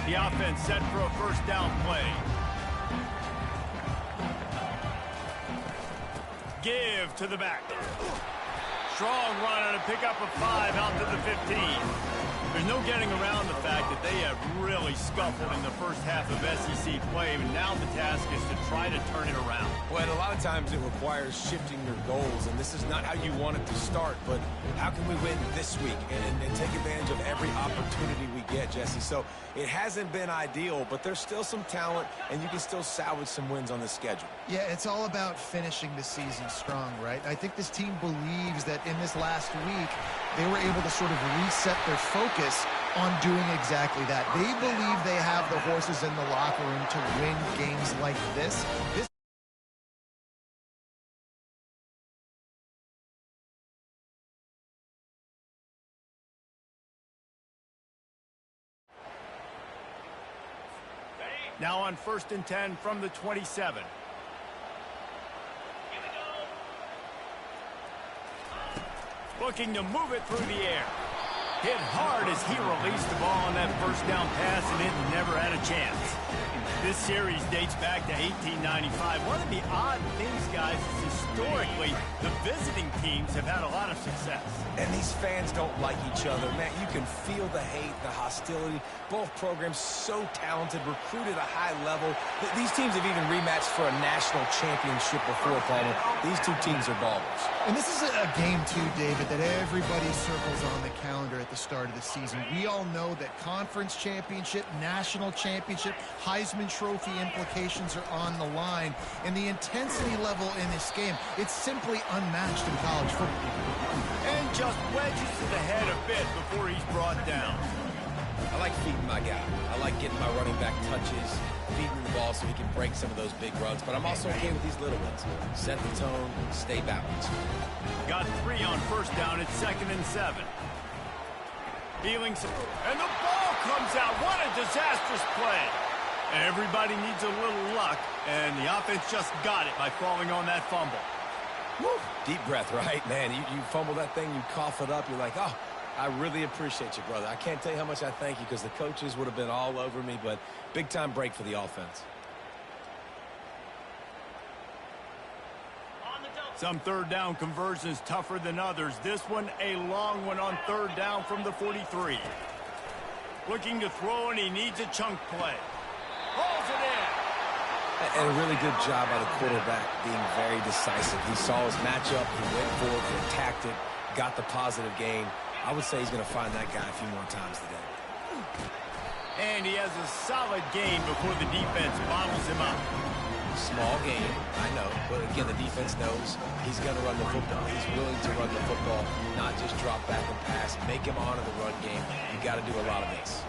The offense set for a first down play. Give to the back. Strong run on a pickup of 5 out to the 15. There's no getting around the fact that they have really scuffled in the first half of SEC play, and now the task is to try to turn it around. Well, and a lot of times it requires shifting your goals, and this is not how you want it to start, but how can we win this week and take advantage of every opportunity we get, Jesse? So it hasn't been ideal, but there's still some talent, and you can still salvage some wins on the schedule. Yeah, it's all about finishing the season strong, right? I think this team believes that in this last week, they were able to sort of reset their focus on doing exactly that. They believe they have the horses in the locker room to win games like this. Now on 1st and 10 from the 27. Looking to move it through the air. Hit hard as he released the ball on that first down pass, and it never had a chance. This series dates back to 1895. One of the odd things, guys, is historically the visiting teams have had a lot of success. And these fans don't like each other. Man, you can feel the hate, the hostility. Both programs so talented, recruited at a high level. These teams have even rematched for a national championship before, Palmer. These two teams are ballers. And this is a game, too, David, that everybody circles on the calendar at the start of the season. We all know that conference championship, national championship, Heisman Trophy implications are on the line. And the intensity level in this game, it's simply unmatched in college football. And just wedges to the head a bit before he's brought down. I like feeding my guy. I like getting my running back touches, feeding the ball so he can break some of those big runs. But I'm also okay with these little ones. Set the tone, stay balanced. Got 3 on first down. It's 2nd and 7. Feeling some, and the ball comes out. What a disastrous play. Everybody needs a little luck, and the offense just got it by falling on that fumble. Woo. Deep breath, right? Man, you fumble that thing, you cough it up, you're like, oh, I really appreciate you, brother. I can't tell you how much I thank you because the coaches would have been all over me, but big-time break for the offense. Some third down conversions tougher than others. This one, a long one on 3rd down from the 43. Looking to throw, and he needs a chunk play. Pulls it in. And a really good job by the quarterback being very decisive. He saw his matchup, he went for it, he attacked it, got the positive gain. I would say he's going to find that guy a few more times today. And he has a solid gain before the defense bottles him up. Small game, I know, but again, the defense knows he's going to run the football. He's willing to run the football, not just drop back and pass, make him honor the run game. You got to do a lot of this.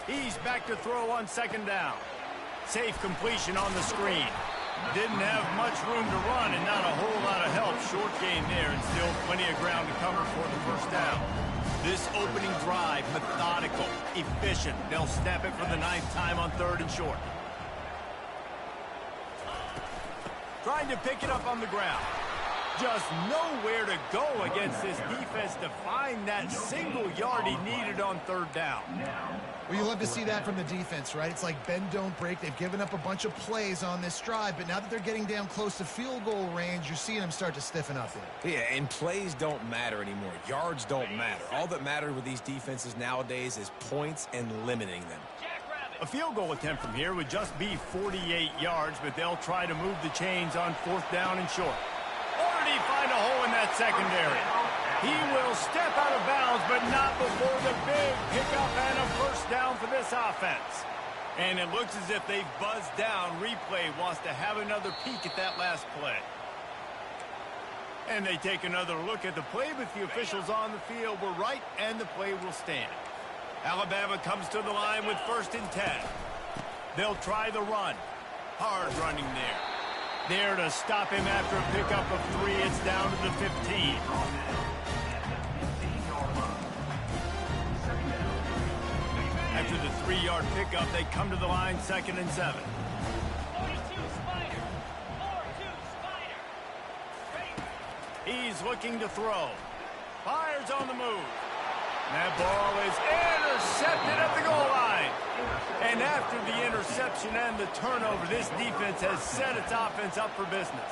He's back to throw on 2nd down. Safe completion on the screen. Didn't have much room to run and not a whole lot of help. Short gain there and still plenty of ground to cover for the first down. This opening drive, methodical, efficient. They'll snap it for the 9th time on 3rd and short. Trying to pick it up on the ground. Just nowhere to go against this defense to find that single yard he needed on 3rd down. Well, you love to see that from the defense, right? It's like bend, don't break. They've given up a bunch of plays on this drive, but now that they're getting down close to field goal range, you're seeing them start to stiffen up there. Yeah, and plays don't matter anymore. Yards don't matter. All that matters with these defenses nowadays is points and limiting them. A field goal attempt from here would just be 48 yards, but they'll try to move the chains on 4th down and short. Or did he find a hole in that secondary? He will step out of bounds, but not before the big pickup and a first down for this offense. And it looks as if they've buzzed down. Replay wants to have another peek at that last play. And they take another look at the play, but the officials on the field were right, and the play will stand. Alabama comes to the line with 1st and 10. They'll try the run. Hard running there. There to stop him after a pickup of 3. It's down to the 15. After the 3-yard pickup, they come to the line 2nd and 7. He's looking to throw. Fires on the move. That ball is intercepted at the goal line. And after the interception and the turnover, this defense has set its offense up for business.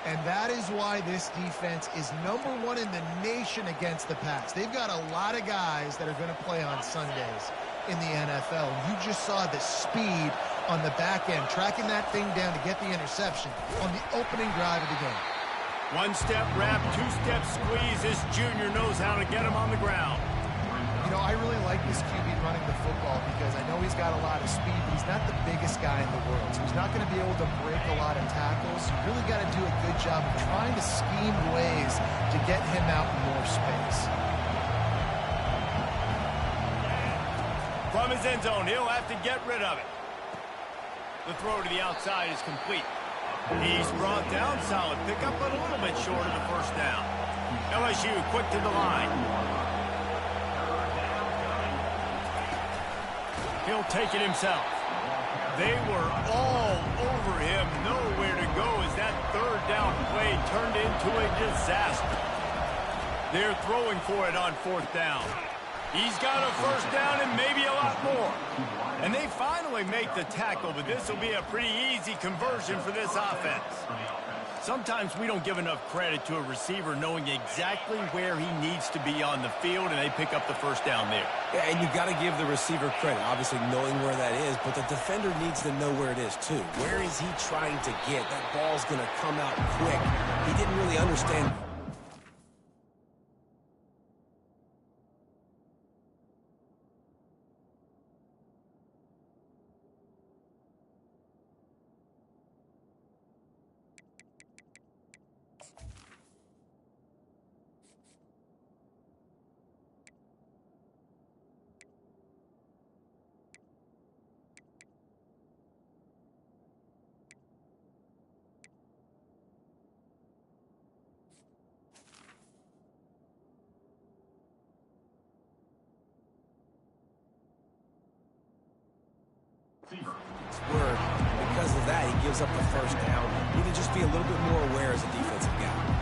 And that is why this defense is #1 in the nation against the pass. They've got a lot of guys that are going to play on Sundays in the NFL. You just saw the speed on the back end, tracking that thing down to get the interception on the opening drive of the game. One-step wrap, two-step squeeze. This junior knows how to get him on the ground. You know, I really like this QB running the football because I know he's got a lot of speed, but he's not the biggest guy in the world. So he's not going to be able to break a lot of tackles. You really got to do a good job of trying to scheme ways to get him out in more space. From his end zone, he'll have to get rid of it. The throw to the outside is complete. He's brought down, solid pickup, but a little bit short of the first down. LSU quick to the line. He'll take it himself. They were all over him, nowhere to go as that third down play turned into a disaster. They're throwing for it on 4th down. He's got a first down and maybe a lot more. And they finally make the tackle, but this will be a pretty easy conversion for this offense. Sometimes we don't give enough credit to a receiver knowing exactly where he needs to be on the field, and they pick up the first down there. Yeah, and you got to give the receiver credit, obviously knowing where that is, but the defender needs to know where it is too. Where is he trying to get? That ball's going to come out quick. He didn't really understand. Word. Because of that, he gives up the first down. You need to just be a little bit more aware as a defensive guy.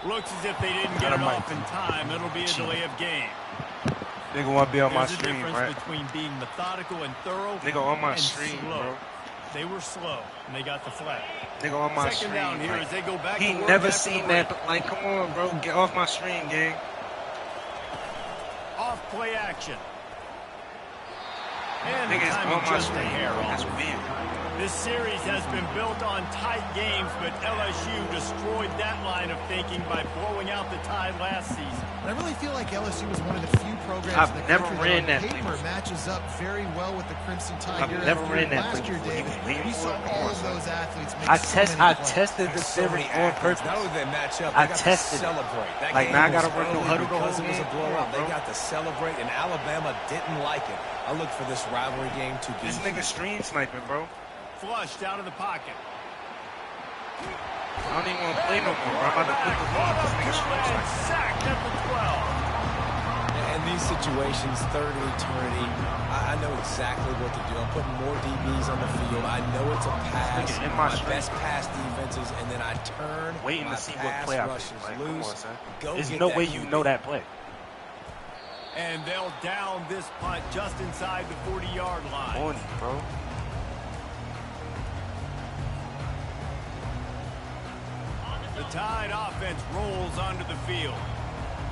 Looks as if they didn't get it off in time. It'll be a delay of game. Nigga want to be on my There's a stream, difference right? between being methodical and thorough Nigga on my and stream, slow. bro. They were slow, and they got the flag. Nigga on my Second stream. down here Like, as they go back he to work never after seen the break. that. Like, come on, bro. Get off my stream, gang. Off play action. And the Niggas timing on my just a stream. hair That's off. weird. This series has been built on tight games, but LSU destroyed that line of thinking by blowing out the Tide last season. And I really feel like LSU was one of the few programs I've in the never country ran that that on paper play. matches up very well with the Crimson Tide. I've year never after ran year. that Last play year, before. David, You can we leave saw it. all of those athletes make I so many plays. tested the So many theory on athletes. purpose. Not only did they match up, I they got tested to it. celebrate. That Like, game now I was gotta run no early huddle the because whole it was a game. blowout. Come on, They bro. got to celebrate, and Alabama didn't like it. I look for this rivalry game to be This nigga stream sniping, bro. Flushed out of the pocket. I don't even want to play no more, bro. I'm about to quit the game. This nigga stream And sniping. sacked at the 12. in these situations, third and eternity, I know exactly what to do. I'm putting more DBs on the field. I know it's a pass. Nigga, in my My stream. best pass defenses, and then I turn Waiting my to see what pass play I rushers pick. Like, come loose. on, son. Go There's get no that way you QB. know that play. And they'll down this punt just inside the 40-yard line. On you, bro. The Tide offense rolls onto the field.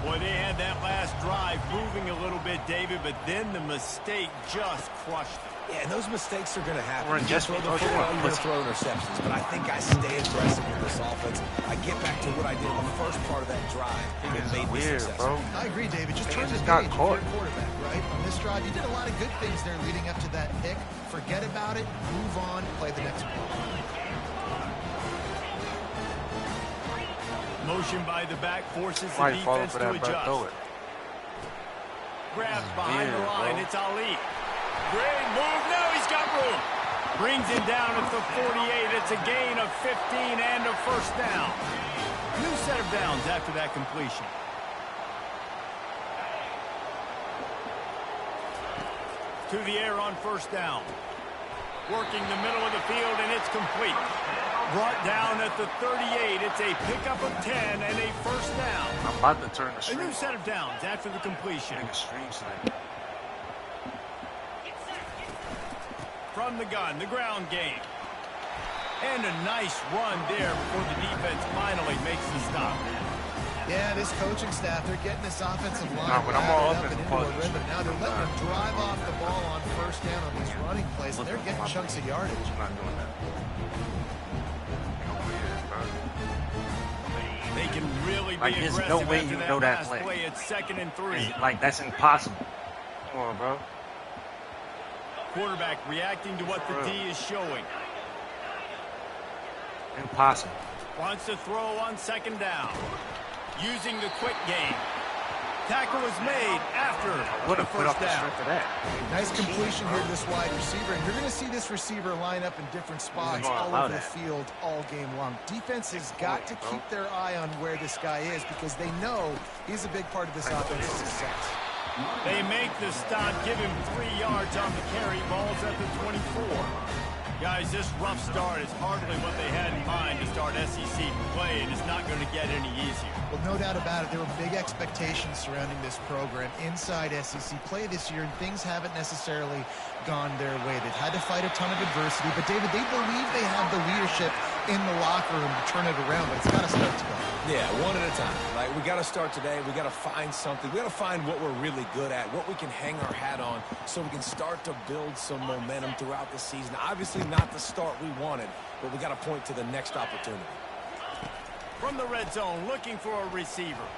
Boy, they had that last drive moving a little bit, David, but then the mistake just crushed them. Yeah, and those mistakes are going to happen. Run You just throw the because you football, want. you're going to throw interceptions. But I think I stay aggressive with this offense. I get back to what I did in the first part of that drive. It made me Weird, successful. bro. I agree, David. Just Nigga turn the just got page. caught. If you're a quarterback. right? On this drive, you did a lot of good things there leading up to that pick. Forget about it, move on, play the next ball. Motion by the back forces the defense to adjust. Grabs behind the line. It's Ali. Great move. Now he's got room. Brings him down at the 48. It's a gain of 15 and a first down. New set of downs after that completion. To the air on first down. Working the middle of the field, and it's complete. Brought down at the 38. It's a pickup of 10 and a first down. I'm about to turn the A stream. new set of downs after the completion. Stream snipe. From the gun, the ground game. And a nice run there before the defense finally makes the stop. Yeah, this coaching staff, they're getting this offensive line No, but I'm all up and in into the a rhythm. Now they're letting them drive off the ball on first down on these running plays, and they're getting chunks of yardage. I'm not doing that. They can really be Like, there's aggressive no way after you that know that last play. play. It's 2nd and 3. Like, that's impossible. Come on, bro. Quarterback reacting to what the D is showing. Impossible. Wants to throw on 2nd down. Using the quick game. Tackle is made after Would the have put off first the down. strength of that. Nice completion here to this wide receiver, and you're going to see this receiver line up in different spots gonna all allow over the that. field all game long. Defense has got to keep their eye on where this guy is because they know he's a big part of this offense's success. They make the stop, give him 3 yards on the carry. Ball's at the 24. Guys, this rough start is hardly what they had in mind to start SEC play, and it's not going to get any easier. Well, no doubt about it. There were big expectations surrounding this program inside SEC play this year, and things haven't necessarily gone their way. They've had to fight a ton of adversity, but, David, they believe they have the leadership in the locker room to turn it around, but it's got to start today. Yeah, one at a time. Like, we got to start today. We got to find something. We got to find what we're really good at, what we can hang our hat on so we can start to build some momentum throughout the season. Obviously not the start we wanted, but we got to point to the next opportunity. From the red zone, looking for a receiver.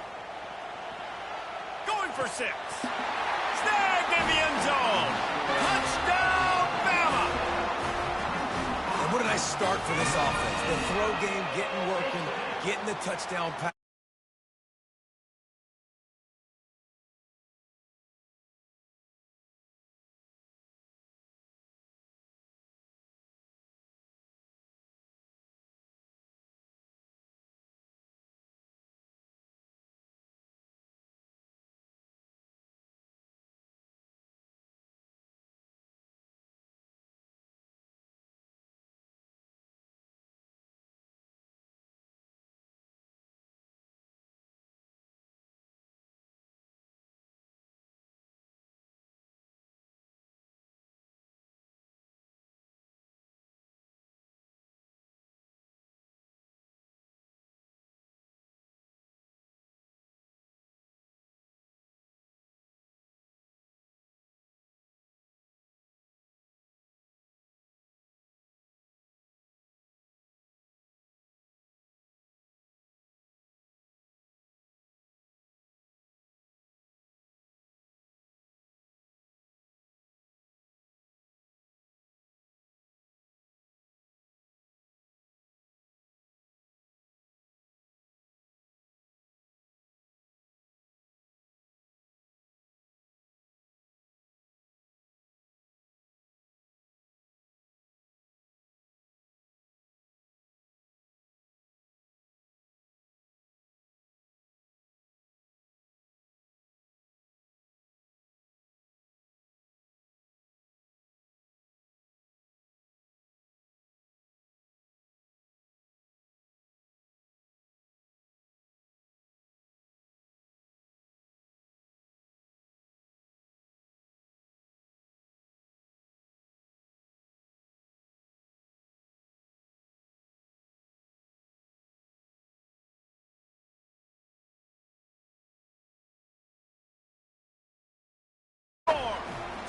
Going for 6. Snagged in the end zone. Touchdown, Bama! And what a nice start for this offense. The throw game getting working, getting the touchdown pass.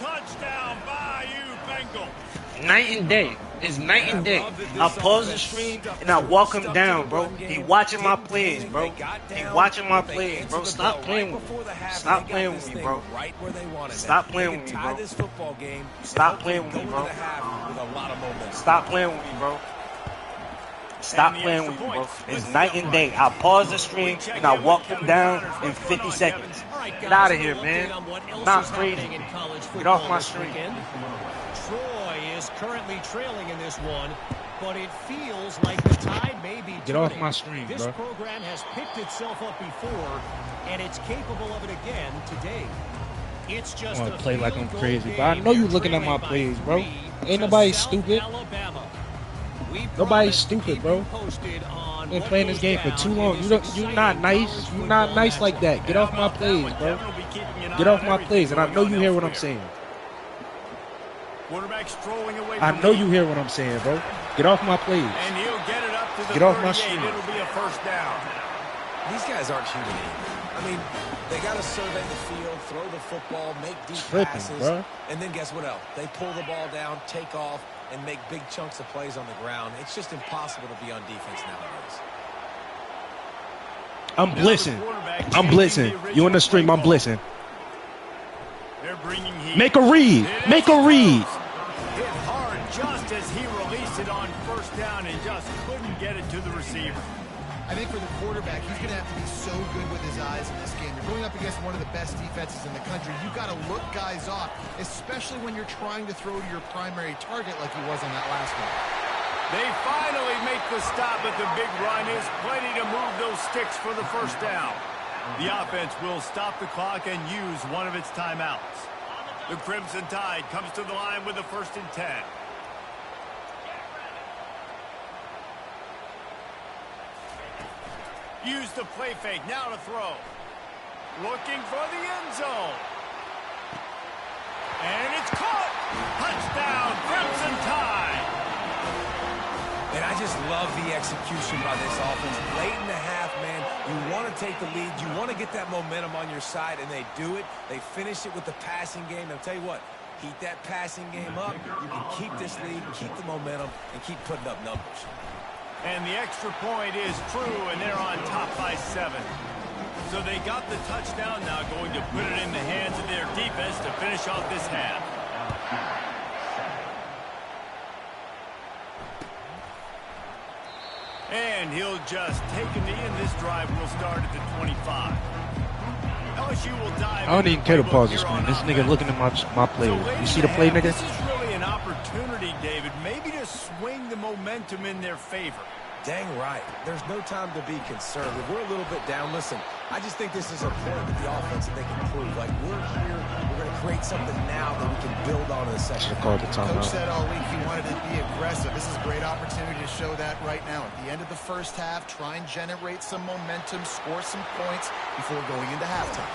Touchdown, Bayou Bengals. Night and day. It's night and day. I pause the stream and I walk him down, bro. He watching my plays, bro. He watching my plays, bro. Stop playing with me. Stop playing with me, bro. Stop playing with me, bro. Stop playing with me, bro. Stop playing with me, bro. Stop playing with me, bro. It's night and day. I pause the stream and I walk him down in 50 seconds. Get out of here, man. Not crazy. Get off my stream. Troy is currently trailing in this one, but it feels like the tide may be turning. Get off my stream, bro. This program has picked itself up before, and it's capable of it again today. It's just I want to play like I'm crazy, but I know you looking at my plays, bro. Ain't nobody stupid. Nobody's stupid, bro. Been playing this game for too long. You're not nice. You're not nice like that. Get off my plays, bro. Get off my plays, and I know you hear what I'm saying. I know you hear what I'm saying, bro. Get off my plays. And he'll get it up to the Get off my 38. stream. It'll be a first down. These guys aren't human anymore. I mean, they got to survey the field, throw the football, make deep passes, bro. and then guess what else? They pull the ball down, take off, and make big chunks of plays on the ground. It's just impossible to be on defense nowadays. I'm blitzing. I'm blitzing. You in the stream? I'm blitzing. They're bringing heat. Make a read. Make a read. Hit hard just as he released it on first down and just couldn't get it to the receiver. I think for the quarterback, he's going to have to be so good with his eyes in this game. You're going up against one of the best defenses in the country. You've got to look guys off, especially when you're trying to throw to your primary target like he was on that last one. They finally make the stop, but the big run is plenty to move those sticks for the first down. The offense will stop the clock and use one of its timeouts. The Crimson Tide comes to the line with a 1st and 10. Use the play fake, now to throw. Looking for the end zone. And it's caught! Touchdown, Crimson Tide! And I just love the execution by this offense. Late in the half, man, you want to take the lead. You want to get that momentum on your side, and they do it. They finish it with the passing game. And I'll tell you what, heat that passing game up. You can keep this lead, keep the momentum, and keep putting up numbers. And the extra point is true, and they're on top by 7. So they got the touchdown, now going to put it in the hands of their defense to finish off this half. And he'll just take a knee, and this drive will start at the 25. LSU will dive. I don't even care to pause the screen. This nigga looking at my plays. You see the play, nigga? This is really an opportunity, David, maybe to swing the momentum in their favor. Dang right. There's no time to be conservative. We're a little bit down. Listen, I just think this is a point with the offense that they can prove. Like, we're here. We're going to create something now that we can build on in the second half. Coach said all week he wanted to be aggressive. This is a great opportunity to show that right now. At the end of the first half, try and generate some momentum, score some points before going into halftime.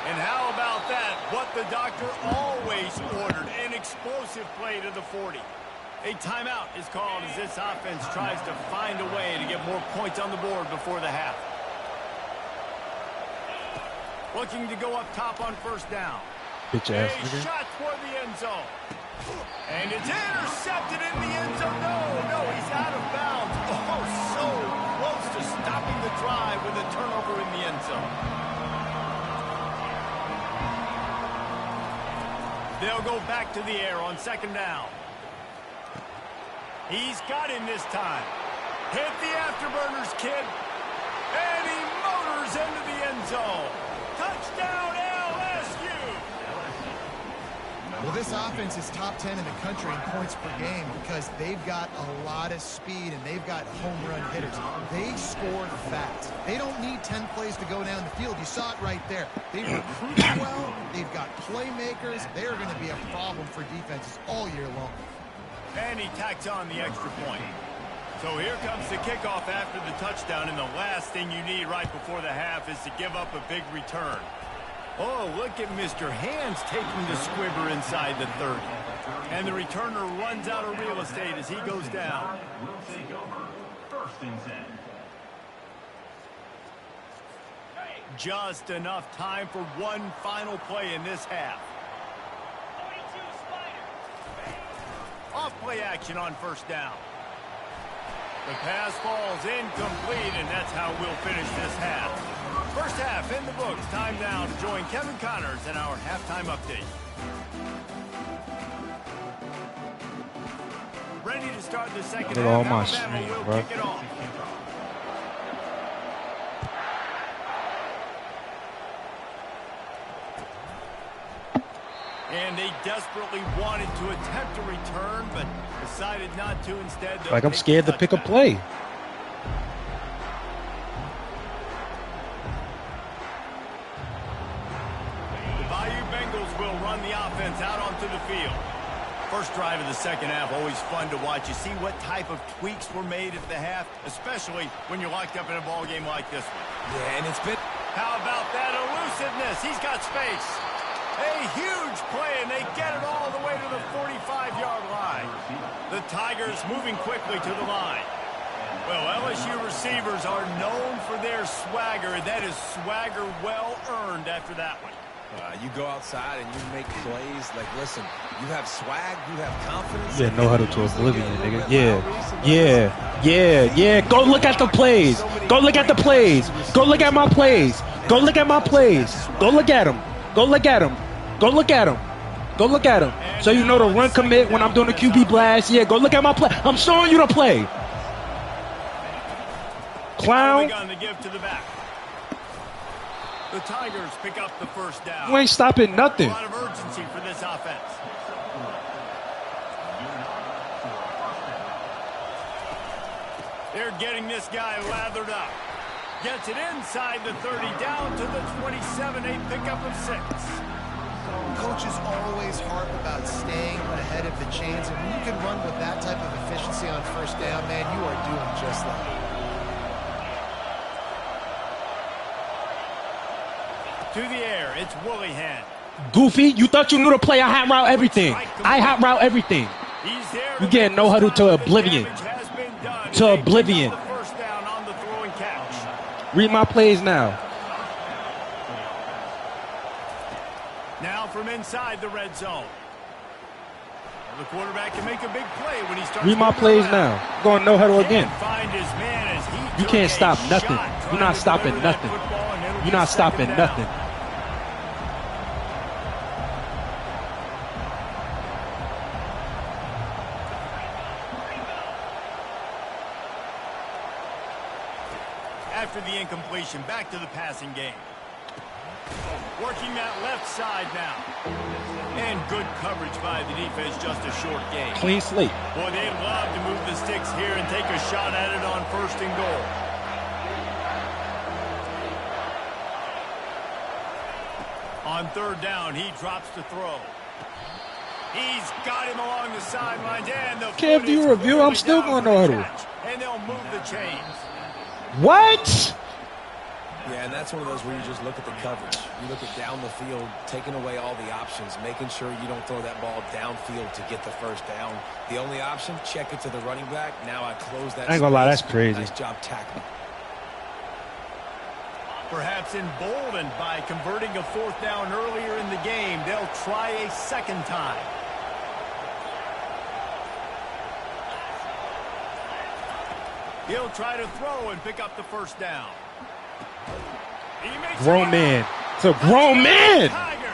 And how about that? What the doctor always ordered, an explosive play to the 40. A timeout is called as this offense tries to find a way to get more points on the board before the half. Looking to go up top on first down. Bitch ass A nigga. shot toward the end zone. And it's intercepted in the end zone. No, he's out of bounds. Oh, so close to stopping the drive with a turnover in the end zone. They'll go back to the air on second down. He's got him this time. Hit the afterburners, kid. And he motors into the end zone. Touchdown, LSU. Well, this offense is top 10 in the country in points per game because they've got a lot of speed and they've got home run hitters. They score fast. They don't need 10 plays to go down the field. You saw it right there. They recruit well. They've got playmakers. They're going to be a problem for defenses all year long. And he tacks on the extra point. So here comes the kickoff after the touchdown, and the last thing you need right before the half is to give up a big return. Oh, look at Mr. Hands taking the squibber inside the 30. And the returner runs out of real estate as he goes down. Just enough time for one final play in this half. Off play play action on first down. The pass falls incomplete, and that's how we'll finish this half. First half in the books. Time now to join Kevin Connors in our halftime update. Ready to start the second half. All my Alabama stream, will bro. kick it off. And they desperately wanted to attempt a return, but decided not to instead. Like I'm scared to pick a play. The Bayou Bengals will run the offense out onto the field. First drive of the second half, always fun to watch. You see what type of tweaks were made at the half, especially when you're locked up in a ball game like this one. Yeah, and it's been... How about that elusiveness? He's got space. A huge play, and they get it all the way to the 45-yard line. The Tigers moving quickly to the line. Well, LSU receivers are known for their swagger. That is swagger well earned after that one. You go outside and you make plays. Like, listen, you have swag, you have confidence. Yeah, know how to oblivion, nigga. Yeah. Go look at the plays. Go look at the plays. Go look at my plays. Go look at my plays. Go look at them. Go look at them. Go look at them. Go look at them. So you know the run commit when I'm doing the QB blast. Yeah, go look at my play. I'm showing you the play. Clown. To give to the back. The Tigers pick up the first down. You ain't stopping nothing. A lot of urgency for this offense. They're getting this guy lathered up. Gets it inside the 30, down to the 27, a pickup of 6. Coaches always harp about staying ahead of the chains, and when you can run with that type of efficiency on first down, man, you are doing just that. To the air, it's Willihan. Goofy, you thought you knew the play. I hot route everything. I hot route everything. He's there. You getting no huddle to oblivion. To oblivion. First down on the throw and catch. Read my plays now. Now from inside the red zone. The quarterback can make a big play when he starts. Read my plays now. Going no huddle again. Find his man as he You can't stop nothing. You're not stopping nothing. You're not stopping nothing. After the incompletion, back to the passing game. Working that left side now. And good coverage by the defense, just a short gain. Clean slate. Boy, they'd love to move the sticks here and take a shot at it on first and goal. On third down, he drops to throw. He's got him along the sidelines, and the Kev, do you review? I'm still going no huddle. And they'll move the chains. What? Yeah, and that's one of those where you just look at the coverage. You look at down the field, taking away all the options, making sure you don't throw that ball downfield to get the first down. The only option, check it to the running back. Now I close that. I ain't gonna lie, that's crazy. Nice job tackling. Perhaps emboldened by converting a fourth down earlier in the game, they'll try a second time. He'll try to throw and pick up the first down. Grown man. It's a grown man. Tigers.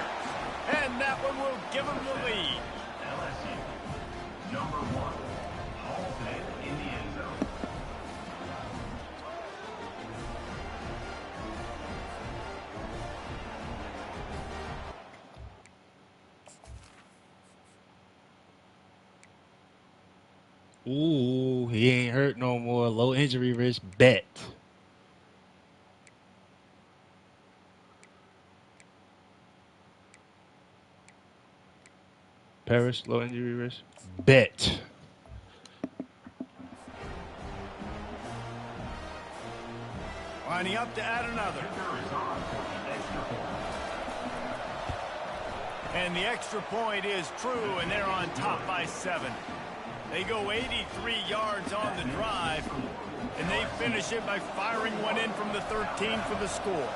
And that one will give him the lead. LSU, number 1, Halstead in the end zone. Ooh, he ain't hurt no more. Low injury risk bet. Paris, low injury risk bet. Lining up to add another. And the extra point is true, and they're on top by 7. They go 83 yards on the drive, and they finish it by firing one in from the 13 for the score.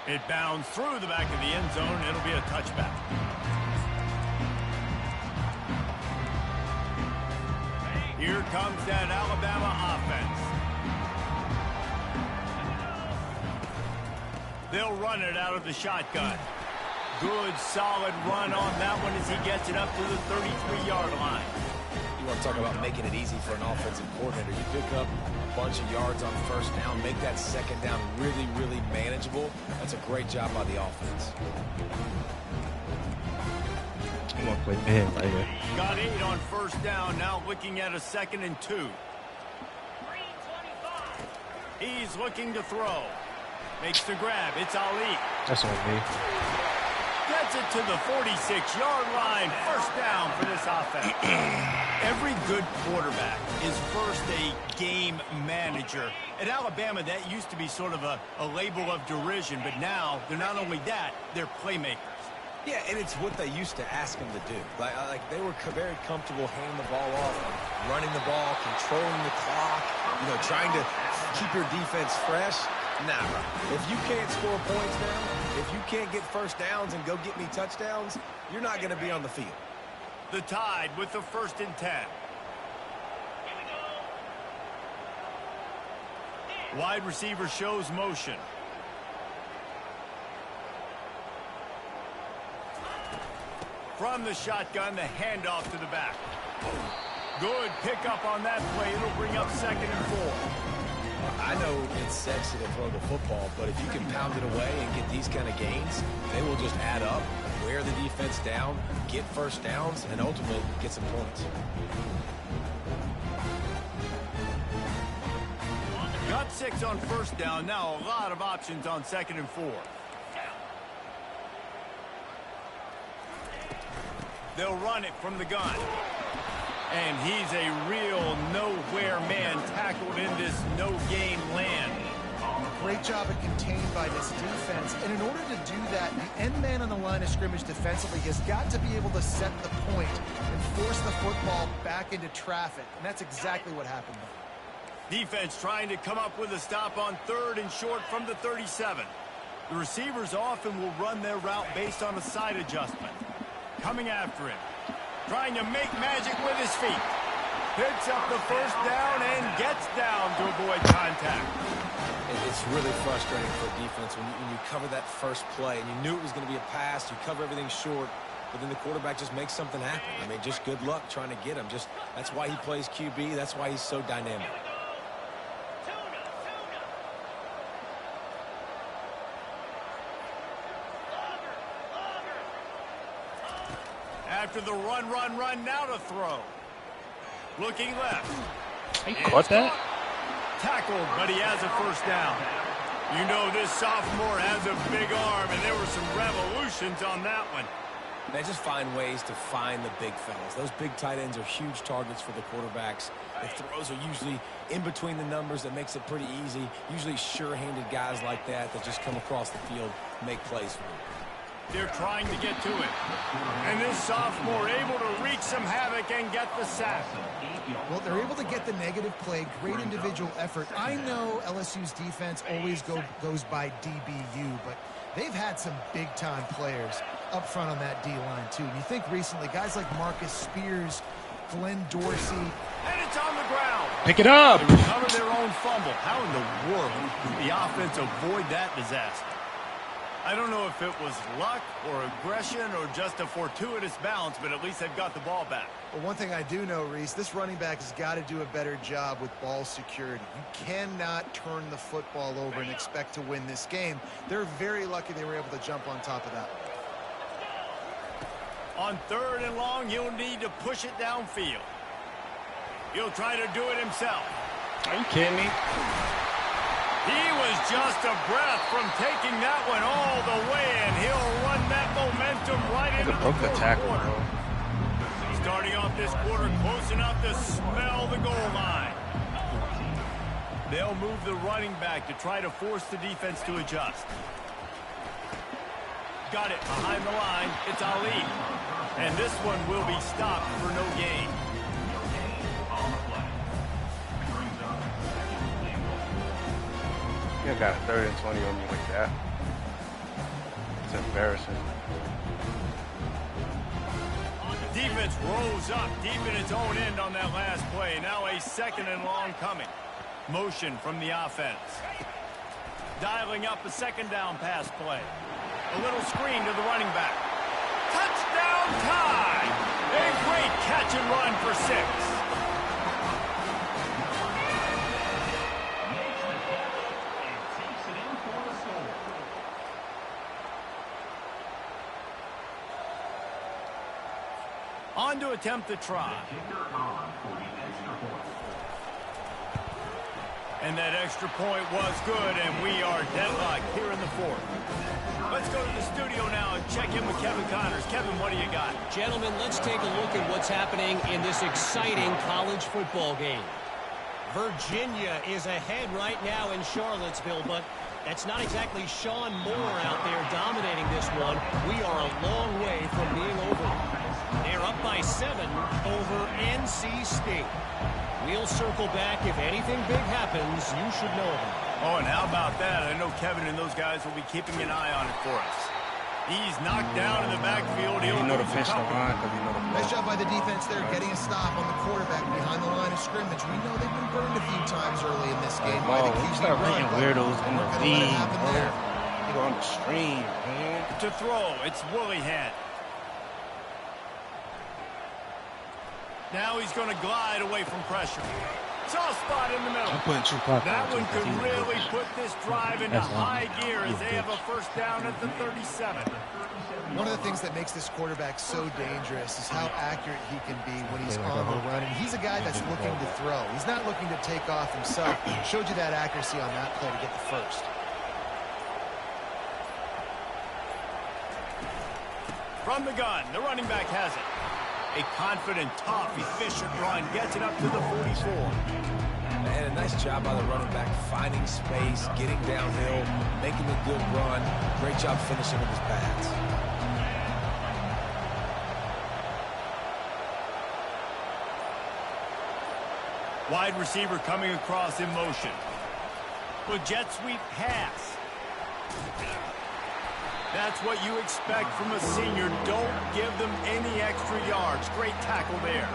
It bounds through the back of the end zone. It'll be a touchback. Here comes that Alabama offense. They'll run it out of the shotgun. Good, solid run on that one as he gets it up to the 33-yard line. You want to talk about making it easy for an offensive coordinator. You pick up a bunch of yards on first down, make that second down really, really manageable. That's a great job by the offense. I'm going to play man right here. Got 8 on first down, now looking at a 2nd and 2. He's looking to throw. Makes the grab. It's Ali. That's on me. Gets it to the 46-yard line. First down for this offense. Every good quarterback is first a game manager. At Alabama, that used to be sort of a label of derision, but now they're not only that, they're playmakers. Yeah, and it's what they used to ask him to do. Like they were very comfortable handing the ball off, running the ball, controlling the clock, trying to keep your defense fresh. Nah, bro. If you can't score points now, if you can't get first downs and go get me touchdowns, you're not going to be on the field. The Tide with the 1st and 10. Wide receiver shows motion. From the shotgun, the handoff to the back. Good pickup on that play. It'll bring up 2nd and 4. I know it's sexy to throw the football, but if you can pound it away and get these kind of gains, they will just add up, wear the defense down, get first downs, and ultimately get some points. Got 6 on first down. Now a lot of options on 2nd and 4. They'll run it from the gun. And he's a real nowhere man tackled in this no-gain land. Great job at contained by this defense. And in order to do that, the end man on the line of scrimmage defensively has got to be able to set the point and force the football back into traffic. And that's exactly what happened there. Defense trying to come up with a stop on 3rd and short from the 37. The receivers often will run their route based on a side adjustment. Coming after him. Trying to make magic with his feet. Picks up the first down and gets down to avoid contact. It's really frustrating for a defense when you cover that first play and you knew it was going to be a pass, you cover everything short, but then the quarterback just makes something happen. I mean, just good luck trying to get him. That's why he plays QB. That's why he's so dynamic. After the run, now to throw. Looking left. He caught that? Tackled, but he has a first down. You know this sophomore has a big arm, and there were some revolutions on that one. They just find ways to find the big fellas. Those big tight ends are huge targets for the quarterbacks. The throws are usually in between the numbers. That makes it pretty easy. Usually sure-handed guys like that just come across the field, make plays for them. They're trying to get to it. And this sophomore able to wreak some havoc and get the sack. Well, they're able to get the negative play. Great individual effort. I know LSU's defense always goes by DBU, but they've had some big-time players up front on that D-line, too. And you think recently, guys like Marcus Spears, Glenn Dorsey. And it's on the ground. Pick it up. They recover their own fumble. How in the world did the offense avoid that disaster? I don't know if it was luck or aggression or just a fortuitous bounce, but at least they've got the ball back. Well, one thing I do know, Reese, this running back has got to do a better job with ball security. You cannot turn the football over and expect to win this game. They're very lucky they were able to jump on top of that one. On 3rd and long, he'll need to push it downfield. He'll try to do it himself. Are you kidding me? He was just a breath from taking that one all the way, and he'll run that momentum right into the tackle, quarter. bro. Starting off this quarter close enough to smell the goal line. They'll move the running back to try to force the defense to adjust. Got it behind the line. It's Ali. And this one will be stopped for no gain. You got a 3rd and 20 on me like that. It's embarrassing. Defense rose up deep in its own end on that last play. Now a 2nd and long coming. Motion from the offense. Dialing up a 2nd down pass play. A little screen to the running back. Touchdown time! A great catch and run for 6. Makes the catch and takes it in for the score. On to attempt the try. Kicker on for the extra point. And that extra point was good, and we are deadlocked here in the 4th. Let's go to the studio now and check in with Kevin Connors. Kevin, what do you got? Gentlemen, let's take a look at what's happening in this exciting college football game. Virginia is ahead right now in Charlottesville, but that's not exactly Sean Moore out there dominating this one. We are a long way from being over. They're up by 7 over NC State. We'll circle back. If anything big happens, you should know about it. Oh, and how about that? I know Kevin and those guys will be keeping an eye on it for us. He's knocked down in the backfield. You know the pitch the line because you know the Nice job by the defense there, getting a stop on the quarterback behind the line of scrimmage. We know they've been burned a few times early in this game by the Oh, you QB start run. picking weirdos in the Look at what league, happened bro. there. You go on the stream, man. To throw, it's Willihan. Now he's going to glide away from pressure. Soft spot in the middle. I'm putting Tupac That on one because could he's a really bitch. put this drive into That's high lying. gear as He's a they have a bitch. 1st down at the 37. One of the things that makes this quarterback so dangerous is how accurate he can be when he's on the run. And he's a guy that's looking to throw. He's not looking to take off himself. Showed you that accuracy on that play to get the 1st. From the gun, the running back has it. A confident, tough, efficient run gets it up to the 44. And a nice job by the running back, finding space, getting downhill, making a good run. Great job finishing with his pads. Wide receiver coming across in motion. Well, jet sweep pass. That's what you expect from a senior. Don't give them any extra yards. Great tackle there.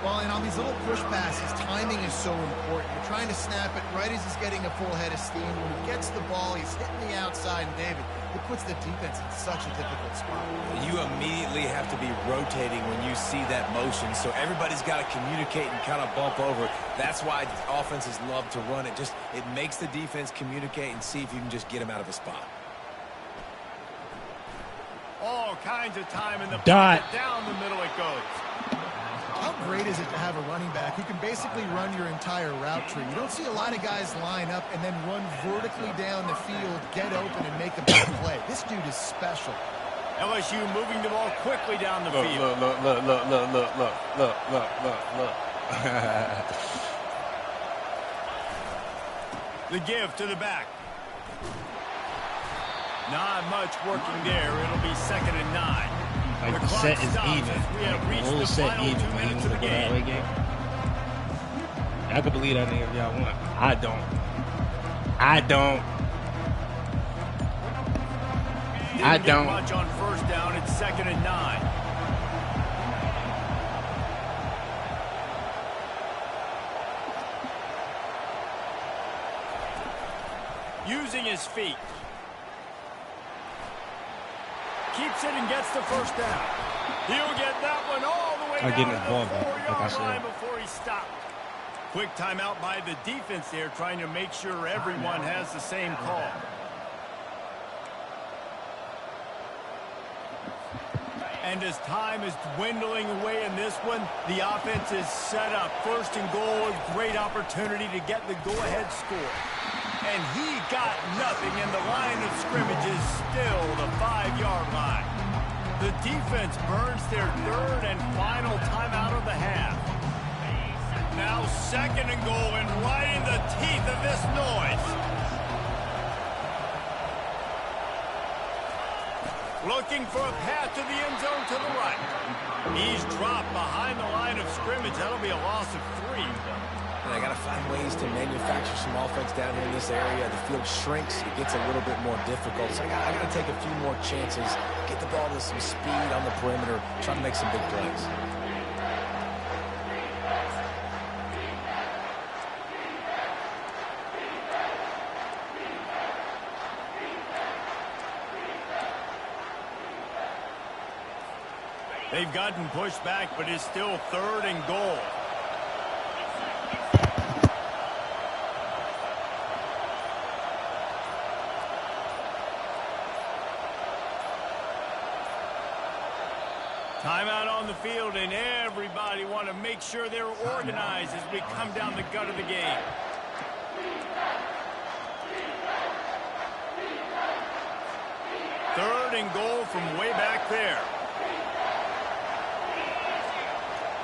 Well, and on these little push passes, timing is so important. You're trying to snap it right as he's getting a full head of steam. When he gets the ball, he's hitting the outside, and David, it puts the defense in such a difficult spot. You immediately have to be rotating when you see that motion, so everybody's got to communicate and kind of bump over. That's why offenses love to run it. It makes the defense communicate and see if you can just get him out of a spot. All kinds of time in the Dot. pocket. Down the middle it goes. How great is it to have a running back who can basically run your entire route tree? You don't see a lot of guys line up and then run vertically down the field, get open, and make a big play. This dude is special. LSU moving the ball quickly down the field. Look. The give to the back. Not much working there. It'll be 2nd and 9. Like the clock set is stops even. as we have Like, reached the whole the set final even. 2 When you minutes want of to the go that way game. game. Y'all can believe that nigga if y'all want. I don't. I don't. Didn't get much on 1st down. It's 2nd and 9. Using his feet. Keeps it and gets the 1st down. He'll get that one all the way I'm down getting to his the ball back, like I 4-yard said. line before he stopped. Quick timeout by the defense there, trying to make sure everyone has the same call. And as time is dwindling away in this one, the offense is set up. 1st and goal, a great opportunity to get the go-ahead score. And he got nothing, and the line of scrimmage is still the 5-yard line. The defense burns their 3rd and final timeout of the half. Now 2nd and goal, and right in the teeth of this noise. Looking for a path to the end zone to the right. He's dropped behind the line of scrimmage. That'll be a loss of 3. And I got to find ways to manufacture some offense down here in this area. The field shrinks. It gets a little bit more difficult. So I got to take a few more chances, get the ball to some speed on the perimeter, try to make some big plays. They've gotten pushed back, but it's still 3rd and goal. Timeout on the field, and everybody want to make sure they're organized as we come down the gut of the game. Third and goal from way back there.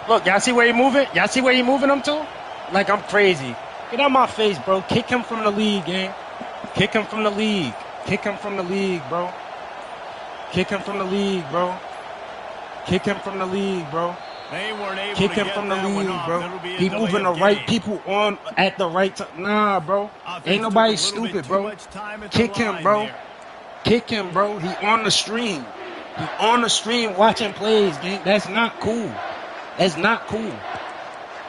Look, y'all see where he moving? Y'all see where he moving him to? Like I'm crazy. Get out my face, bro. Kick him from the league, gang. Kick him from the league. Kick him from the league, bro. Kick him from the league, bro. Kick him from the league, bro. They weren't able Kick to him get from the that one league, off. bro. That'll be a He delay moving the of right game. people on at the right time. Nah, bro. Offense Ain't took nobody a little stupid, bit too bro. much time at the Kick him, line bro. there. Kick him, bro. He on the stream. He on the stream watching plays, gang. That's not cool. That's not cool.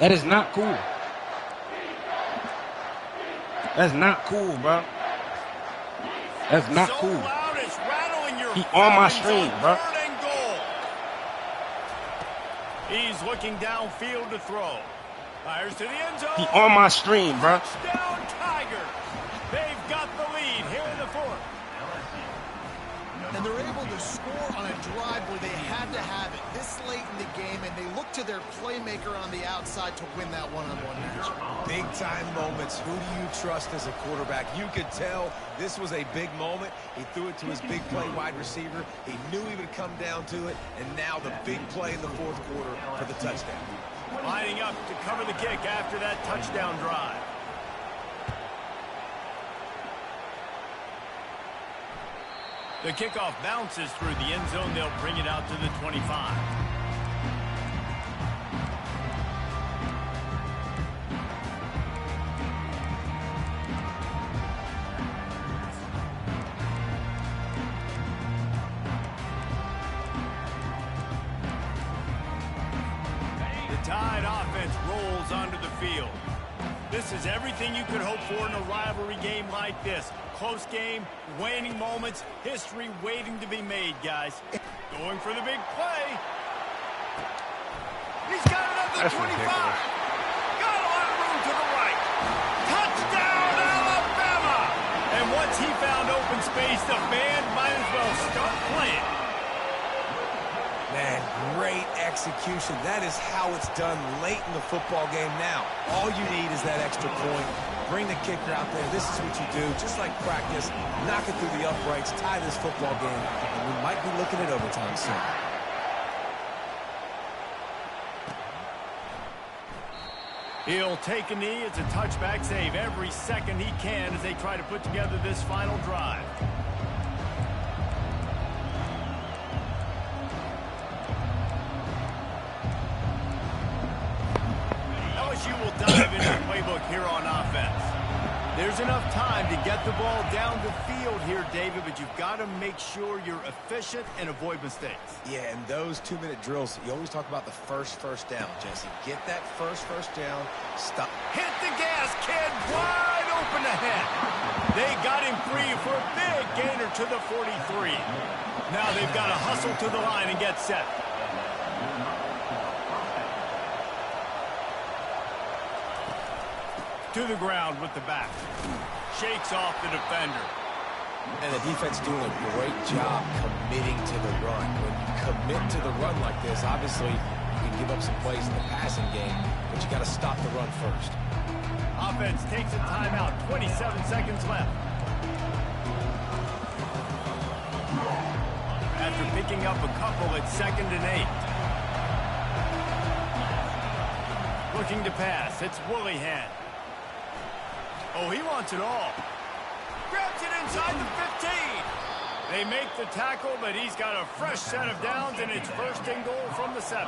That is not cool. That's not cool, bro. That's not So cool. loud, it's rattling your He on my phones stream, on bro. 3rd and goal. He's looking downfield to throw. Fires to the end zone. He on my stream, bro. Touchdown Tigers. They've got the lead here in the 4th. And they're able to score on a drive where they had to have it this late in the game, and they look to their playmaker on the outside to win that one-on-one match. Big-time moments. Who do you trust as a quarterback? You could tell this was a big moment. He threw it to his big play wide receiver. He knew he would come down to it, and now the big play in the 4th quarter for the touchdown. Lining up to cover the kick after that touchdown drive. The kickoff bounces through the end zone. They'll bring it out to the 25. The Tide offense rolls onto the field. This is everything you could hope for in a rivalry game like this. Close game, waning moments, history waiting to be made, guys. Going for the big play. He's got it at the 25. ridiculous. Got a lot of room to the right. Touchdown, Alabama! And once he found open space, the band might as well start playing. Man, great execution. That is how it's done late in the football game now. All you need is that extra point. Bring the kicker out there. This is what you do. Just like practice, knock it through the uprights, tie this football game, and we might be looking at overtime soon. He'll take a knee. It's a touchback save every second he can as they try to put together this final drive. LSU will dive into the playbook here on offense. There's enough time to get the ball down the field here, David, but you've got to make sure you're efficient and avoid mistakes. Yeah, and those 2-minute drills, you always talk about the first down, Jesse. Get that first down, stop. Hit the gas, kid, wide open ahead. They got him free for a big gainer to the 43. Now they've got to hustle to the line and get set. To the ground with the back. Shakes off the defender. And the defense doing a great job committing to the run. When you commit to the run like this, obviously you can give up some plays in the passing game, but you got to stop the run first. Offense takes a timeout. 27 seconds left. After picking up a couple at 2nd and 8. Looking to pass. It's Woollyhan. Oh, he wants it all. Grabs it inside the 15. They make the tackle, but he's got a fresh set of downs, and it's first and goal from the 7.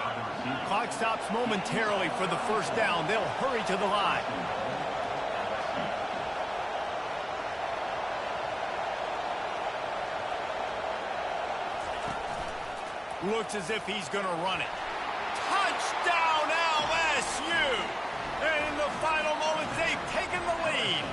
Clock stops momentarily for the first down. They'll hurry to the line. Looks as if he's going to run it. Touchdown, LSU! And in the final moments, they've taken the lead.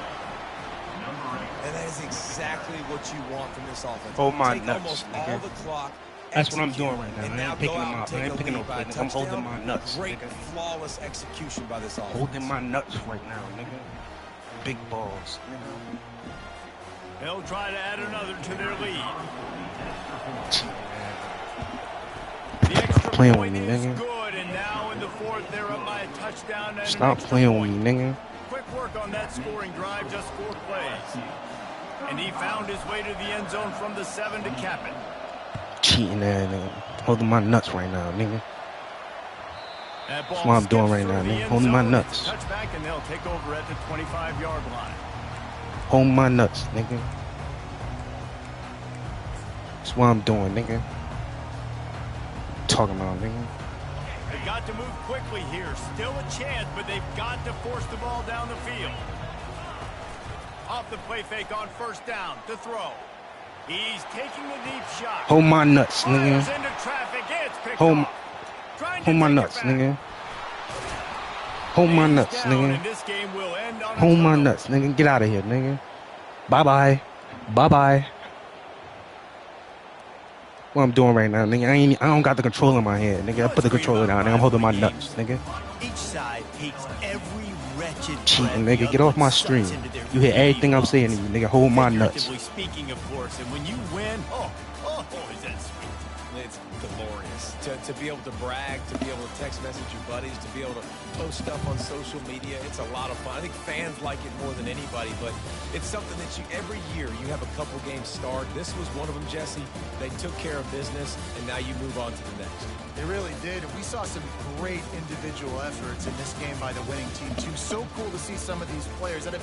And that is exactly what you want from this offense. Hold my Take nuts, almost nigga. all the clock. That's what I'm doing right now. And I ain't picking go them out up. and I ain't take a picking no lead by a play. I'm holding my touchdown. nuts, Great, nigga. flawless execution by this offense. Holding my nuts right now, nigga. Big balls, nigga. They'll try to add another to their lead. The extra Playing with point me, is nigga. good, and now in the 4th, they're up by a touchdown and an Stop extra playing point. with me, nigga. Quick work on that scoring drive, just 4 plays. And he found his way to the end zone from the 7 to cap it. Cheating ass nigga. Holding my nuts right now, nigga. That That's ball what I'm doing skips right through now, the nigga. end Holding my zone. nuts. It's a touchback, and they'll take over at the 25-yard line. Hold my nuts, nigga. That's what I'm doing, nigga. Talking about, nigga. They've got to move quickly here. Still a chance, but they've got to force the ball down the field. Off the play fake on first down to throw. He's taking the deep shot. Hold my nuts, Fires nigga. into traffic. It's picked Hold off. Trying to Hold my take it nuts, back. nigga. Hold my He's nuts, down, nigga. and this game will end on a Hold my turnover. nuts, nigga. Get out of here, nigga. Bye-bye. Bye-bye. What I'm doing right now, nigga. I don't got the controller in my hand, nigga. I put the controller down, nigga. I'm holding my nuts, nigga. Each side takes every wretched Cheating, breath nigga. the Get other off my one stream. sucks into their You hear greedy everything I'm lungs. saying to you, nigga. Hold my nuts. Figuratively speaking, of course, and when you win, oh, is that sweet. It's glorious to be able to brag, to be able to text message your buddies, to be able to post stuff on social media. It's a lot of fun. I think fans like it more than anybody, but it's something that you every year you have a couple games start. This was one of them, Jesse. They took care of business, and now you move on to the next. They really did, and we saw some great individual efforts in this game by the winning team, too. So cool to see some of these players that have